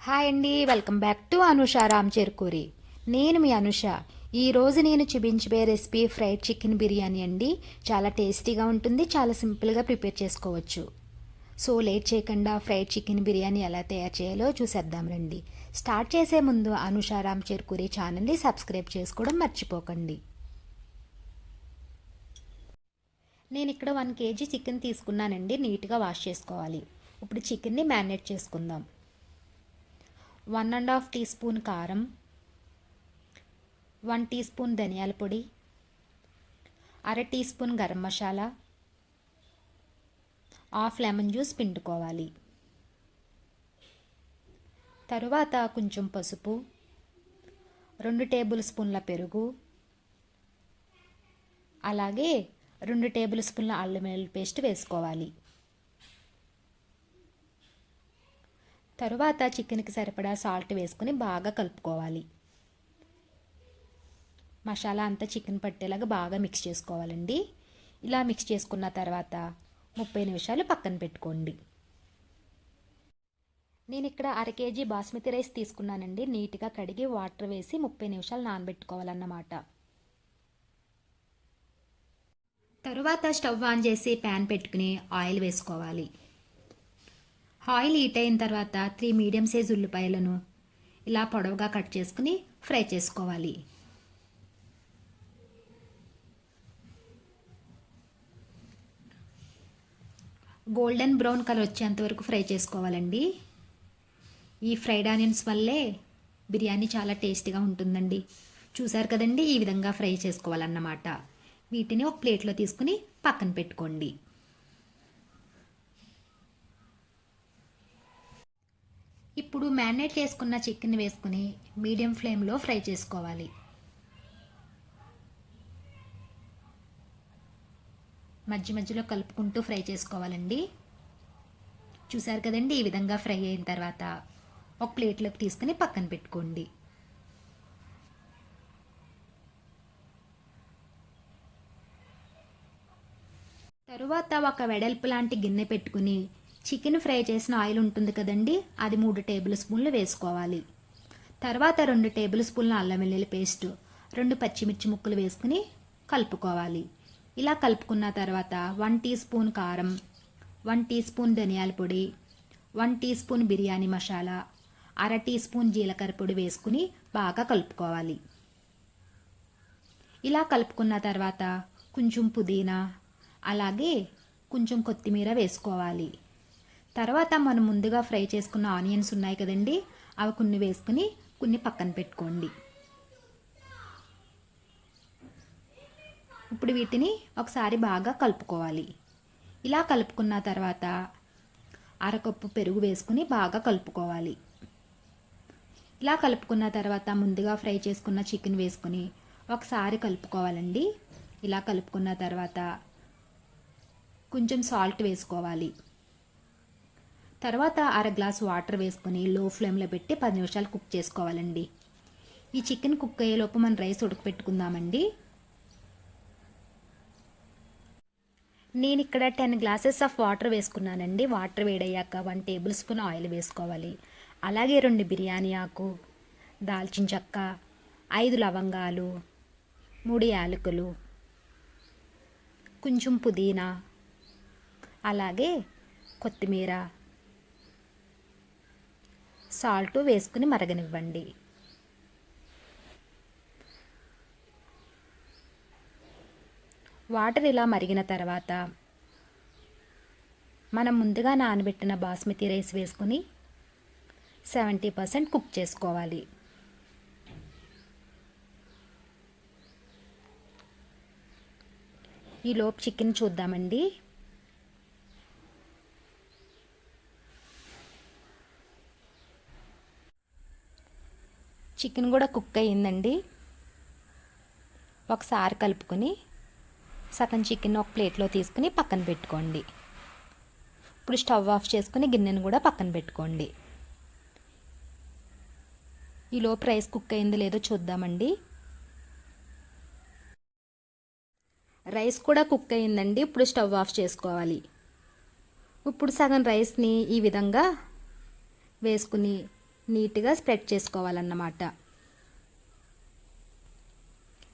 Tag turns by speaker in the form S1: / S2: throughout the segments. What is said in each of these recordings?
S1: Hi అండి, welcome back to Anusha Ram Cherukuri. నేను మీ అనుష. ఈరోజు నేను చూపించబోయే రెసిపీ ఫ్రైడ్ చికెన్ బిర్యానీ అండి. చాలా టేస్టీగా ఉంటుంది, చాలా సింపుల్గా ప్రిపేర్ చేసుకోవచ్చు. సో లేట్ చేయకుండా ఫ్రైడ్ చికెన్ బిర్యానీ ఎలా తయారు చేయాలో చూసేద్దాం రండి. స్టార్ట్ చేసే ముందు అనుష రామ్ చెరుకూరి ఛానల్ని సబ్స్క్రైబ్ చేసుకోవడం మర్చిపోకండి. నేను ఇక్కడ 1 kg చికెన్ తీసుకున్నానండి. నీట్గా వాష్ చేసుకోవాలి. ఇప్పుడు చికెన్ని మ్యారినేట్ చేసుకుందాం. 1.5 టీ స్పూన్ కారం, 1 టీ స్పూన్ ధనియాల పొడి, అర teaspoon garam masala, half lemon juice పిండుకోవాలి. తరువాత కొంచెం పసుపు, 2 టేబుల్ స్పూన్ల పెరుగు, అలాగే 2 టేబుల్ స్పూన్ల అల్లం వెల్లుల్లి పేస్ట్ వేసుకోవాలి. తరువాత చికెన్కి సరిపడా సాల్ట్ వేసుకొని బాగా కలుపుకోవాలి. మసాలా అంతా చికెన్ పట్టేలాగా బాగా మిక్స్ చేసుకోవాలండి. ఇలా మిక్స్ చేసుకున్న తర్వాత 30 నిమిషాలు పక్కన పెట్టుకోండి. నేను ఇక్కడ అర కేజీ బాస్మతి రైస్ తీసుకున్నానండి. నీట్గా కడిగి వాటర్ వేసి 30 నిమిషాలు నానబెట్టుకోవాలన్నమాట. తరువాత స్టవ్ ఆన్ చేసి ప్యాన్ పెట్టుకుని ఆయిల్ వేసుకోవాలి. ఆయిల్ హీట్ అయిన తర్వాత 3 మీడియం సైజ్ ఉల్లిపాయలను ఇలా పొడవుగా కట్ చేసుకుని ఫ్రై చేసుకోవాలి. గోల్డెన్ బ్రౌన్ కలర్ వచ్చేంత వరకు ఫ్రై చేసుకోవాలండి. ఈ ఫ్రైడ్ ఆనియన్స్ వల్లే బిర్యానీ చాలా టేస్టీగా ఉంటుందండి. చూసారు కదండి, ఈ విధంగా ఫ్రై చేసుకోవాలన్నమాట. వీటిని ఒక ప్లేట్లో తీసుకుని పక్కన పెట్టుకోండి. ఇప్పుడు మ్యారినేట్ చేసుకున్న చికెన్ వేసుకుని మీడియం ఫ్లేమ్లో ఫ్రై చేసుకోవాలి. మధ్యలో కలుపుకుంటూ ఫ్రై చేసుకోవాలండి. చూసారు కదండి, ఈ విధంగా ఫ్రై అయిన తర్వాత ఒక ప్లేట్లోకి తీసుకుని పక్కన పెట్టుకోండి. తరువాత ఒక వెడల్పు లాంటి గిన్నె పెట్టుకుని చికెన్ ఫ్రై చేసిన ఆయిల్ ఉంటుంది కదండి, అది 3 టేబుల్ స్పూన్లు వేసుకోవాలి. తర్వాత 2 టేబుల్ స్పూన్ల అల్లం వెల్లుల్లి పేస్ట్, 2 పచ్చిమిర్చి ముక్కలు వేసుకుని కలుపుకోవాలి. ఇలా కలుపుకున్న తర్వాత 1 టీ స్పూన్ కారం, 1 టీ స్పూన్ ధనియాల పొడి, 1 టీ స్పూన్ బిర్యానీ మసాలా, అర టీ స్పూన్ జీలకర్ర పొడి వేసుకుని బాగా కలుపుకోవాలి. ఇలా కలుపుకున్న తర్వాత కొంచెం పుదీనా, అలాగే కొంచెం కొత్తిమీర వేసుకోవాలి. తర్వాత మనం ముందుగా ఫ్రై చేసుకున్న ఆనియన్స్ ఉన్నాయి కదండి, అవి కొన్ని వేసుకుని కొన్ని పక్కన పెట్టుకోండి. ఇప్పుడు వీటిని ఒకసారి బాగా కలుపుకోవాలి. ఇలా కలుపుకున్న తర్వాత అరకప్పు పెరుగు వేసుకుని బాగా కలుపుకోవాలి. ఇలా కలుపుకున్న తర్వాత ముందుగా ఫ్రై చేసుకున్న చికెన్ వేసుకుని ఒకసారి కలుపుకోవాలండి. ఇలా కలుపుకున్న తర్వాత కొంచెం సాల్ట్ వేసుకోవాలి. తర్వాత అర గ్లాస్ వాటర్ వేసుకొని లో ఫ్లేమ్లో పెట్టి 10 నిమిషాలు కుక్ చేసుకోవాలండి. ఈ చికెన్ కుక్ అయ్యేలోపు మనం రైస్ ఉడకపెట్టుకుందామండి. నేను ఇక్కడ 10 గ్లాసెస్ ఆఫ్ వాటర్ వేసుకున్నానండి. వాటర్ వేడయ్యాక 1 టేబుల్ స్పూన్ ఆయిల్ వేసుకోవాలి. అలాగే 2 బిర్యానీ ఆకు, దాల్చిన చెక్క, 5 లవంగాలు, 3 యాలకులు, కొంచెం పుదీనా, అలాగే కొత్తిమీర, సాల్ట్ వేసుకుని మరగనివ్వండి. వాటర్ ఇలా మరిగిన తర్వాత మనం ముందుగా నానబెట్టిన బాస్మతి రైస్ వేసుకుని 70% కుక్ చేసుకోవాలి. ఈలోపు చికెన్ చూద్దామండి. చికెన్ కూడా కుక్ అయ్యిందండి. ఒకసారి కలుపుకొని సగం చికెన్ ఒక ప్లేట్లో తీసుకుని పక్కన పెట్టుకోండి. ఇప్పుడు స్టవ్ ఆఫ్ చేసుకుని గిన్నెను కూడా పక్కన పెట్టుకోండి. ఈలోపు రైస్ కుక్ అయిందో లేదో చూద్దామండి. రైస్ కూడా కుక్ అయిందండి. ఇప్పుడు స్టవ్ ఆఫ్ చేసుకోవాలి. ఇప్పుడు సగం రైస్ని ఈ విధంగా వేసుకుని నీట్గా స్ప్రెడ్ చేసుకోవాలన్నమాట.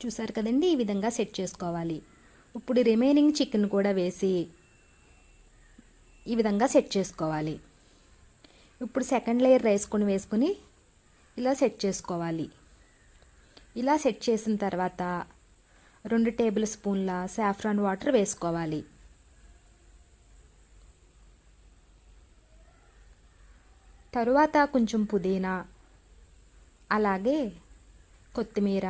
S1: చూసారు కదండి, ఈ విధంగా సెట్ చేసుకోవాలి. ఇప్పుడు రిమైనింగ్ చికెన్ కూడా వేసి ఈ విధంగా సెట్ చేసుకోవాలి. ఇప్పుడు సెకండ్ లేయర్ రైస్ కూడా వేసుకుని ఇలా సెట్ చేసుకోవాలి. ఇలా సెట్ చేసిన తర్వాత 2 టేబుల్ స్పూన్ల సాఫ్రాన్ వాటర్ వేసుకోవాలి. తరువాత కొంచెం పుదీనా, అలాగే కొత్తిమీర,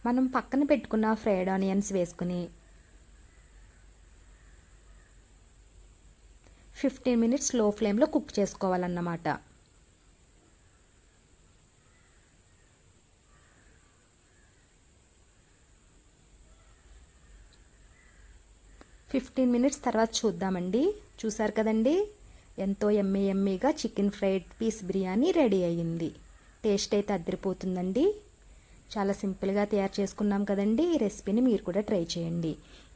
S1: మనం పక్కన పెట్టుకున్న ఫ్రైడ్ ఆనియన్స్ వేసుకుని 15 మినిట్స్ లో ఫ్లేమ్లో కుక్ చేసుకోవాలన్నమాట. మినిట్స్ తర్వాత చూద్దామండి. చూసారు కదండి, ఎంతో ఎమ్మీగా chicken fried piece biryani ready అయ్యింది. టేస్ట్ అయితే అదిరిపోతుందండి. చాలా సింపుల్గా తయారు చేసుకున్నాం కదండి. ఈ రెసిపీని మీరు కూడా ట్రై చేయండి.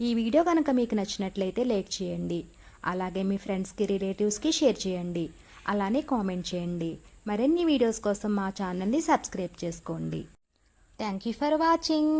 S1: ఈ వీడియో కనుక మీకు నచ్చినట్లయితే లైక్ చేయండి. అలాగే మీ ఫ్రెండ్స్కి, రిలేటివ్స్కి షేర్ చేయండి. అలానే కామెంట్ చేయండి. మరిన్ని వీడియోస్ కోసం మా ఛానల్ని సబ్స్క్రైబ్ చేసుకోండి. Thank you for watching.